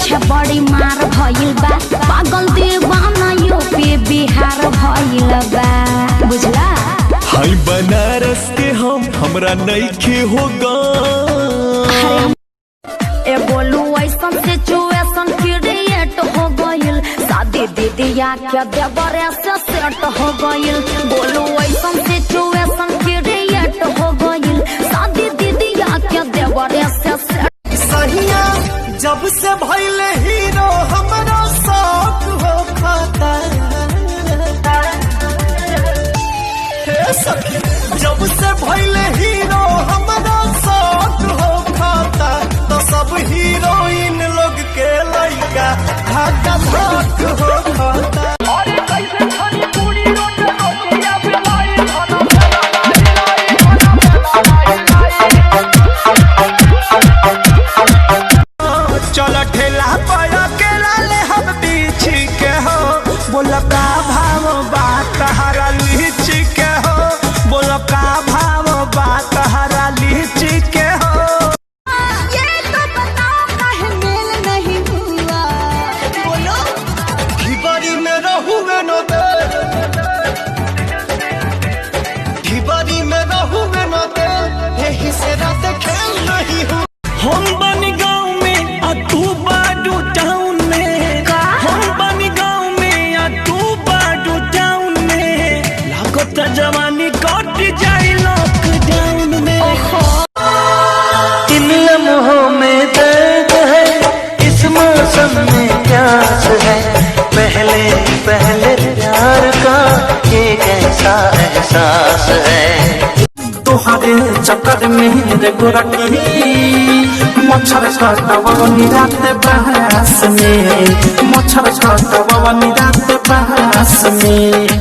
पीछे बड़ी मार भइल बा, पागल दीवाना यूपी बिहार भइल बा, बुझला। हाय बनारस के हमरा नइखे होगा। ए बोलू ऐसा सिचुएशन क्रिएट हो गइल, शादी दीदिया के देवरे से सेट हो गइल। बोलू ऐसा सिचुएशन क्रिएट हो गइल, शादी दीदिया के देवरे से सेट। सहिया जब से भइले हीरो हमरा शौक हो खाता। हे सखी जब से भइले हीरो हमरा शौक हो खाता, तो सब हीरोइन लोग के लइका धाका धाक हो खाता। चलो ठेला पाया के लाले हम बीछी के हो, बोला का भाव बात हरा लीची के हो, बोला का भाव बात हरा लीची के हो। ये तो बताओ काहे मेल नहीं हुआ, बोलो। ढिबारी में रहूँगे न दे, ढिबारी में रहूँगे न दे, यही से रात खेल रही हूँ। हम बनी गाँव में आ तू बाडू टाउन में, हम बनी गाँव में आ तू बाडू टाउन में, लागत जवानी कट जाए लॉकडाउन में। इन लम्हों में दर्द है, इस मौसम में प्यास है, पहले पहले प्यार का ये कैसा एहसास है। तोहरे चक्कर में रे गोरकी मच्छर काटवा रात बहस में, मच्छर काटवा रात बहस में।